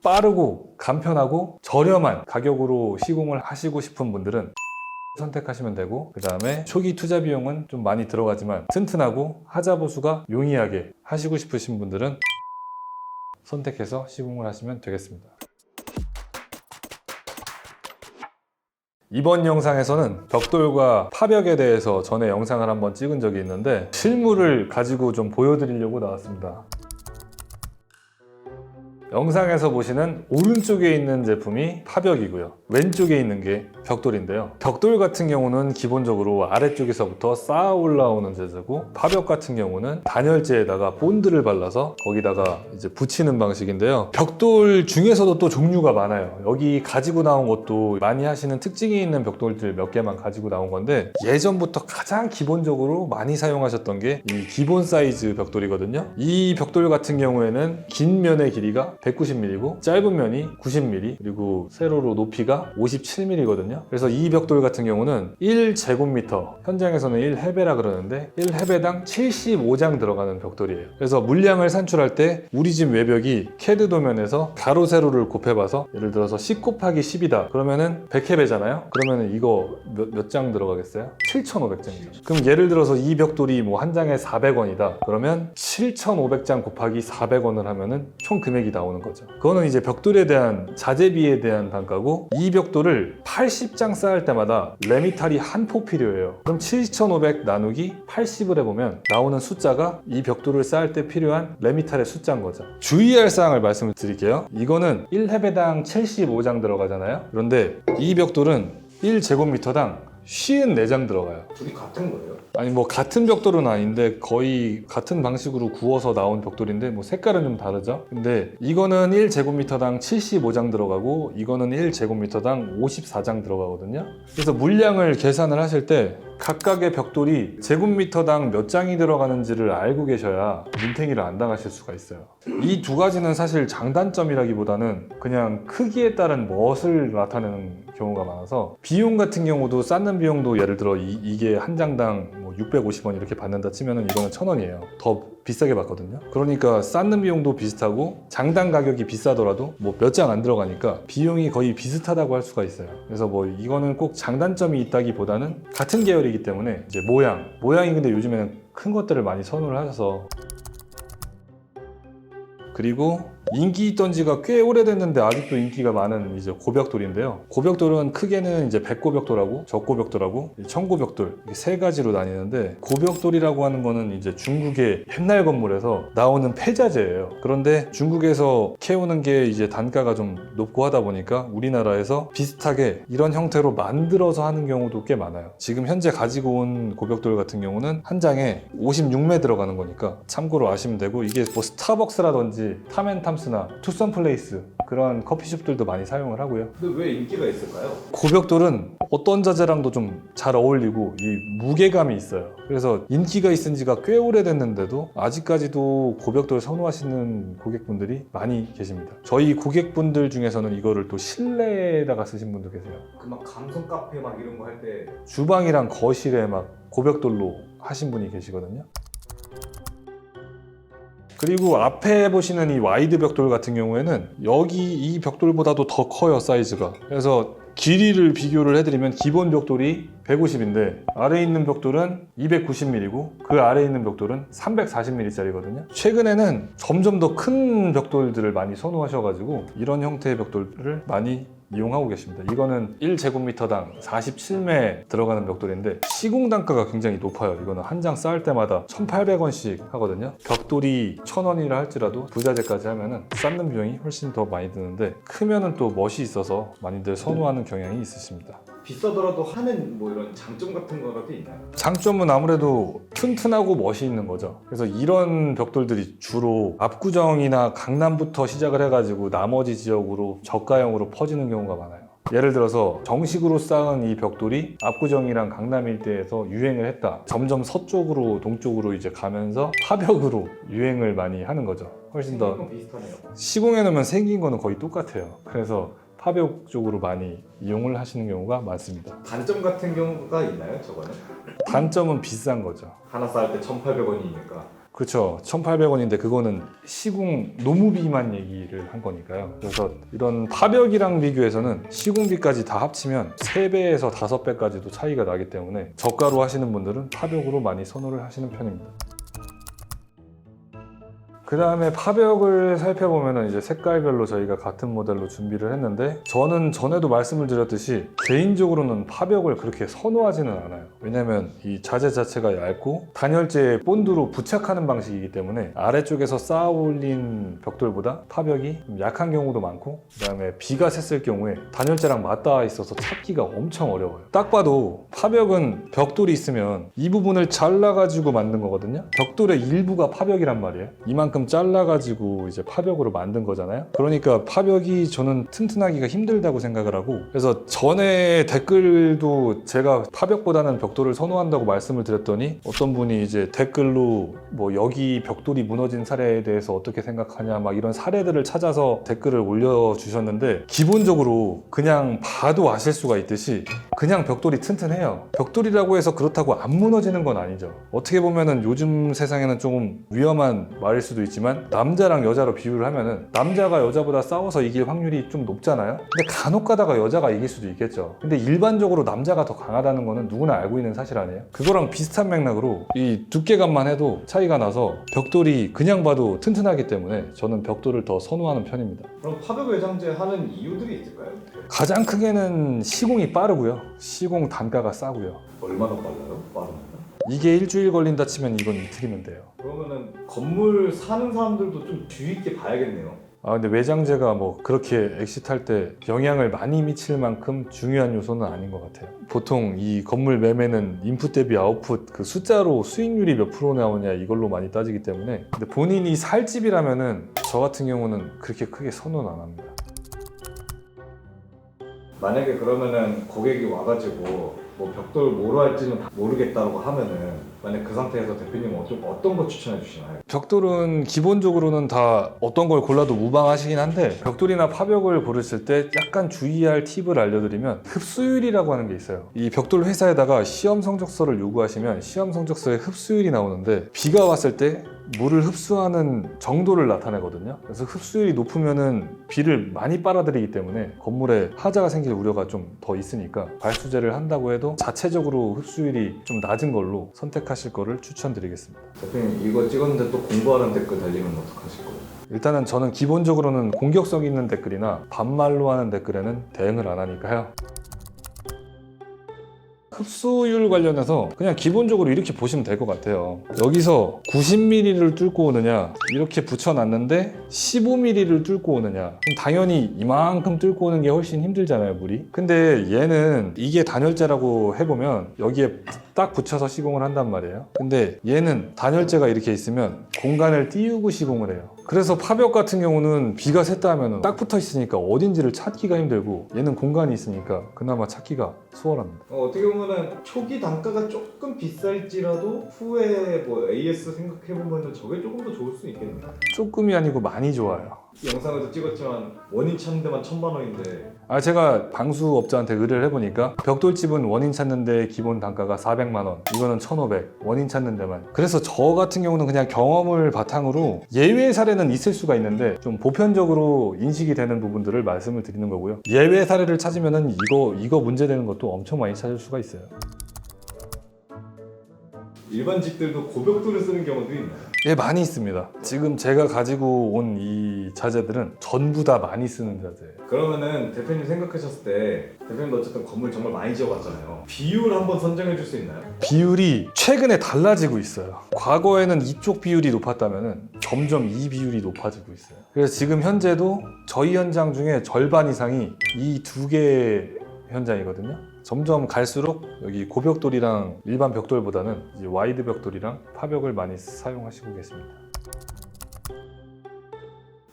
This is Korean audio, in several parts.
빠르고 간편하고 저렴한 가격으로 시공을 하시고 싶은 분들은 선택하시면 되고, 그 다음에 초기 투자 비용은 좀 많이 들어가지만 튼튼하고 하자 보수가 용이하게 하시고 싶으신 분들은 선택해서 시공을 하시면 되겠습니다. 이번 영상에서는 벽돌과 파벽에 대해서 전에 영상을 한번 찍은 적이 있는데 실물을 가지고 좀 보여드리려고 나왔습니다. 영상에서 보시는 오른쪽에 있는 제품이 파벽이고요, 왼쪽에 있는 게 벽돌인데요. 벽돌 같은 경우는 기본적으로 아래쪽에서부터 쌓아 올라오는 재재고, 파벽 같은 경우는 단열재에다가 본드를 발라서 거기다가 이제 붙이는 방식인데요. 벽돌 중에서도 또 종류가 많아요. 여기 가지고 나온 것도 많이 하시는 특징이 있는 벽돌들 몇 개만 가지고 나온 건데, 예전부터 가장 기본적으로 많이 사용하셨던 게 이 기본 사이즈 벽돌이거든요. 이 벽돌 같은 경우에는 긴 면의 길이가 190mm고 짧은 면이 90mm, 그리고 세로로 높이가 57mm거든요. 그래서 이 벽돌 같은 경우는 1제곱미터, 현장에서는 1해배라 그러는데 1해배당 75장 들어가는 벽돌이에요. 그래서 물량을 산출할 때 우리 집 외벽이 캐드 도면에서 가로 세로를 곱해봐서 예를 들어서 10 곱하기 10이다 그러면은 100해배잖아요. 그러면은 이거 몇 장 들어가겠어요? 7,500장이죠. 그럼 예를 들어서 이 벽돌이 뭐 한 장에 400원이다 그러면 7,500장 곱하기 400원을 하면은 총 금액이 나오는 거죠. 그거는 이제 벽돌에 대한 자재비에 대한 단가고, 이 벽돌을 80장 쌓을 때마다 레미탈이 한 포 필요해요. 그럼 7,500 나누기 80을 해보면 나오는 숫자가 이 벽돌을 쌓을 때 필요한 레미탈의 숫자인 거죠. 주의할 사항을 말씀을 드릴게요. 이거는 1해배당 75장 들어가잖아요. 그런데 이 벽돌은 1제곱미터당 54장 들어가요. 둘이 같은 거예요? 아니 뭐 같은 벽돌은 아닌데 거의 같은 방식으로 구워서 나온 벽돌인데 뭐 색깔은 좀 다르죠. 근데 이거는 1제곱미터당 75장 들어가고 이거는 1제곱미터당 54장 들어가거든요. 그래서 물량을 계산을 하실 때 각각의 벽돌이 제곱미터당 몇 장이 들어가는지를 알고 계셔야 눈탱이를 안 당하실 수가 있어요. 이 두 가지는 사실 장단점이라기보다는 그냥 크기에 따른 멋을 나타내는 경우가 많아서, 비용 같은 경우도 쌓는 비용도 예를 들어 이게 한 장당 뭐 650원 이렇게 받는다 치면은 이거는 1,000원이에요. 더 비싸게 받거든요. 그러니까 쌓는 비용도 비슷하고 장당 가격이 비싸더라도 뭐 몇 장 안 들어가니까 비용이 거의 비슷하다고 할 수가 있어요. 그래서 뭐 이거는 꼭 장단점이 있다기보다는 같은 계열이기 때문에 이제 모양이 근데 요즘에는 큰 것들을 많이 선호를 하셔서. 그리고 인기 있던 지가 꽤 오래됐는데 아직도 인기가 많은 이제 고벽돌인데요. 고벽돌은 크게는 이제 백고벽돌하고 적고벽돌하고 청고벽돌, 이게 세 가지로 나뉘는데, 고벽돌이라고 하는 거는 이제 중국의 옛날 건물에서 나오는 폐자재예요. 그런데 중국에서 캐오는 게 이제 단가가 좀 높고 하다 보니까 우리나라에서 비슷하게 이런 형태로 만들어서 하는 경우도 꽤 많아요. 지금 현재 가지고 온 고벽돌 같은 경우는 한 장에 56매 들어가는 거니까 참고로 아시면 되고, 이게 뭐 스타벅스라든지 탐앤탐스나 투썸플레이스 그런 커피숍들도 많이 사용을 하고요. 근데 왜 인기가 있을까요? 고벽돌은 어떤 자재랑도 좀 잘 어울리고 이 무게감이 있어요. 그래서 인기가 있은 지가 꽤 오래됐는데도 아직까지도 고벽돌 선호하시는 고객분들이 많이 계십니다. 저희 고객분들 중에서는 이거를 또 실내에다가 쓰신 분도 계세요. 그 막 감성 카페 막 이런 거 할 때 주방이랑 거실에 막 고벽돌로 하신 분이 계시거든요. 그리고 앞에 보시는 이 와이드 벽돌 같은 경우에는 여기 이 벽돌보다도 더 커요, 사이즈가. 그래서 길이를 비교를 해드리면 기본 벽돌이 150인데 아래에 있는 벽돌은 290mm고 그 아래에 있는 벽돌은 340mm짜리거든요. 최근에는 점점 더 큰 벽돌들을 많이 선호하셔가지고 이런 형태의 벽돌을 많이 이용하고 계십니다. 이거는 1제곱미터당 47매 들어가는 벽돌인데 시공 단가가 굉장히 높아요. 이거는 한 장 쌓을 때마다 1,800원씩 하거든요. 벽돌이 1,000원이라 할지라도 부자재까지 하면은 쌓는 비용이 훨씬 더 많이 드는데, 크면은 또 멋이 있어서 많이들 선호하는 경향이 있으십니다. 비싸더라도 하는 뭐 이런 장점 같은 거라도 있나요? 장점은 아무래도 튼튼하고 멋이 있는 거죠. 그래서 이런 벽돌들이 주로 압구정이나 강남부터 시작을 해가지고 나머지 지역으로 저가형으로 퍼지는 경우가 많아요. 예를 들어서 정식으로 쌓은 이 벽돌이 압구정이랑 강남 일대에서 유행을 했다. 점점 서쪽으로 동쪽으로 이제 가면서 파벽으로 유행을 많이 하는 거죠. 훨씬 더 비슷하네요. 시공해 놓으면 생긴 거는 거의 똑같아요. 그래서 파벽 쪽으로 많이 이용을 하시는 경우가 많습니다. 단점 같은 경우가 있나요, 저거는? 단점은 비싼 거죠. 하나 쌓을 때 1,800원이니까. 그렇죠. 1,800원인데 그거는 시공 노무비만 얘기를 한 거니까요. 그래서 이런 파벽이랑 비교해서는 시공비까지 다 합치면 3배에서 5배까지도 차이가 나기 때문에 저가로 하시는 분들은 파벽으로 많이 선호를 하시는 편입니다. 그 다음에 파벽을 살펴보면 이제 색깔별로 저희가 같은 모델로 준비를 했는데, 저는 전에도 말씀을 드렸듯이 개인적으로는 파벽을 그렇게 선호하지는 않아요. 왜냐면 이 자재 자체가 얇고 단열재에 본드로 부착하는 방식이기 때문에 아래쪽에서 쌓아 올린 벽돌보다 파벽이 좀 약한 경우도 많고, 그 다음에 비가 샜을 경우에 단열재랑 맞닿아 있어서 찾기가 엄청 어려워요. 딱 봐도 파벽은 벽돌이 있으면 이 부분을 잘라가지고 만든 거거든요. 벽돌의 일부가 파벽이란 말이에요. 이만큼 잘라가지고 이제 파벽으로 만든 거잖아요. 그러니까 파벽이 저는 튼튼하기가 힘들다고 생각을 하고, 그래서 전에 댓글도 제가 파벽보다는 벽돌을 선호한다고 말씀을 드렸더니 어떤 분이 이제 댓글로 뭐 여기 벽돌이 무너진 사례에 대해서 어떻게 생각하냐 막 이런 사례들을 찾아서 댓글을 올려주셨는데, 기본적으로 그냥 봐도 아실 수가 있듯이 그냥 벽돌이 튼튼해요. 벽돌이라고 해서 그렇다고 안 무너지는 건 아니죠. 어떻게 보면은 요즘 세상에는 조금 위험한 말일 수도 있지만, 남자랑 여자로 비유를 하면은 남자가 여자보다 싸워서 이길 확률이 좀 높잖아요. 근데 간혹 가다가 여자가 이길 수도 있겠죠. 근데 일반적으로 남자가 더 강하다는 거는 누구나 알고 있는 사실 아니에요? 그거랑 비슷한 맥락으로 이 두께감만 해도 차이가 나서 벽돌이 그냥 봐도 튼튼하기 때문에 저는 벽돌을 더 선호하는 편입니다. 그럼 파벽 외장재 하는 이유들이 있을까요? 가장 크게는 시공이 빠르고요. 시공 단가가 싸고요. 얼마나 빨라요? 빠르면? 이게 일주일 걸린다 치면 이건 이틀이면 돼요. 그러면은 건물 사는 사람들도 좀 주의 있게 봐야겠네요. 근데 외장재가 뭐 그렇게 엑시트할 때 영향을 많이 미칠 만큼 중요한 요소는 아닌 것 같아요. 보통 이 건물 매매는 인풋 대비 아웃풋 그 숫자로 수익률이 몇 프로 나오냐 이걸로 많이 따지기 때문에, 근데 본인이 살 집이라면은 저 같은 경우는 그렇게 크게 선호는 안 합니다. 만약에 그러면은 고객이 와가지고 뭐 벽돌 뭐로 할지는 모르겠다고 하면은, 만약 그 상태에서 대표님은 어떤 거 추천해 주시나요? 벽돌은 기본적으로는 다 어떤 걸 골라도 무방하시긴 한데, 벽돌이나 파벽을 고르실 때 약간 주의할 팁을 알려드리면 흡수율이라고 하는 게 있어요. 이 벽돌 회사에다가 시험 성적서를 요구하시면 시험 성적서에 흡수율이 나오는데, 비가 왔을 때 물을 흡수하는 정도를 나타내거든요. 그래서 흡수율이 높으면은 비를 많이 빨아들이기 때문에 건물에 하자가 생길 우려가 좀 더 있으니까 발수제를 한다고 해도 자체적으로 흡수율이 좀 낮은 걸로 선택하실 거를 추천드리겠습니다. 대표님 이거 찍었는데 또 공부하는 댓글 달리면 어떡하실 거예요? 일단은 저는 기본적으로는 공격성 있는 댓글이나 반말로 하는 댓글에는 대응을 안 하니까요. 흡수율 관련해서 그냥 기본적으로 이렇게 보시면 될 것 같아요. 여기서 90mm를 뚫고 오느냐, 이렇게 붙여놨는데 15mm를 뚫고 오느냐, 그럼 당연히 이만큼 뚫고 오는 게 훨씬 힘들잖아요, 물이. 근데 얘는 이게 단열재라고 해보면 여기에 딱 붙여서 시공을 한단 말이에요. 근데 얘는 단열재가 이렇게 있으면 공간을 띄우고 시공을 해요. 그래서 파벽 같은 경우는 비가 샜다 하면 딱 붙어 있으니까 어딘지를 찾기가 힘들고, 얘는 공간이 있으니까 그나마 찾기가 수월합니다. 어떻게 보면은 초기 단가가 조금 비쌀지라도 후에 뭐 AS 생각해보면은 저게 조금 더 좋을 수 있겠네요. 조금이 아니고 많이 좋아요. 영상에도 찍었지만 원인 찾는 데만 1,000만 원인데, 제가 방수업자한테 의뢰를 해보니까 벽돌집은 원인 찾는데 기본 단가가 400만 원, 이거는 1,500, 원인 찾는 데만. 그래서 저 같은 경우는 그냥 경험을 바탕으로, 예외 사례는 있을 수가 있는데 좀 보편적으로 인식이 되는 부분들을 말씀을 드리는 거고요. 예외 사례를 찾으면은 이거 문제되는 것도 엄청 많이 찾을 수가 있어요. 일반 집들도 고벽돌을 쓰는 경우도 있나요? 예, 많이 있습니다. 지금 제가 가지고 온 이 자재들은 전부 다 많이 쓰는 자재예요. 그러면은 대표님 생각하셨을 때, 대표님도 어쨌든 건물 정말 많이 지어봤잖아요. 비율 한번 선정해 줄 수 있나요? 비율이 최근에 달라지고 있어요. 과거에는 이쪽 비율이 높았다면 점점 이 비율이 높아지고 있어요. 그래서 지금 현재도 저희 현장 중에 절반 이상이 이 두 개의 현장이거든요. 점점 갈수록 여기 고벽돌이랑 일반 벽돌보다는 이제 와이드 벽돌이랑 파벽을 많이 사용하시고 계십니다.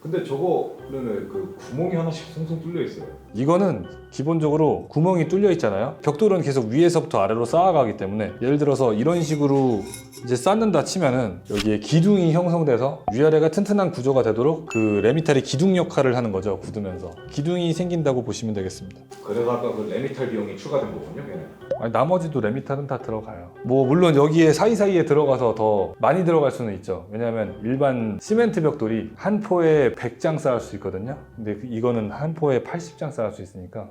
근데 저거는 왜 그 구멍이 하나씩 숭숭 뚫려 있어요? 이거는 기본적으로 구멍이 뚫려 있잖아요. 벽돌은 계속 위에서부터 아래로 쌓아가기 때문에 예를 들어서 이런 식으로 이제 쌓는다 치면은 여기에 기둥이 형성돼서 위아래가 튼튼한 구조가 되도록 그 레미탈이 기둥 역할을 하는 거죠. 굳으면서 기둥이 생긴다고 보시면 되겠습니다. 그래서 아까 그 레미탈 비용이 추가된 거군요, 걔는. 아니, 나머지도 레미탈은 다 들어가요. 뭐 물론 여기에 사이사이에 들어가서 더 많이 들어갈 수는 있죠. 왜냐하면 일반 시멘트 벽돌이 한 포에 100장 쌓을 수 있거든요. 근데 이거는 한 포에 80장 쌓을 수 있으니까.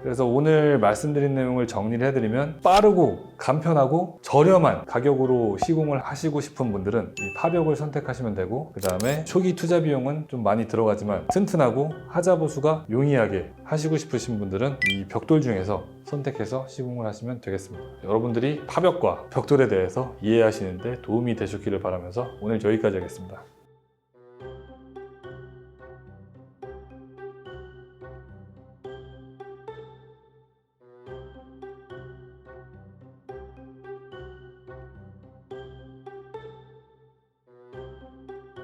그래서 오늘 말씀드린 내용을 정리를 해드리면 빠르고 간편하고 저렴한 가격으로 시공을 하시고 싶은 분들은 이 파벽을 선택하시면 되고, 그 다음에 초기 투자 비용은 좀 많이 들어가지만 튼튼하고 하자 보수가 용이하게 하시고 싶으신 분들은 이 벽돌 중에서 선택해서 시공을 하시면 되겠습니다. 여러분들이 파벽과 벽돌에 대해서 이해하시는데 도움이 되셨기를 바라면서 오늘 여기까지 하겠습니다.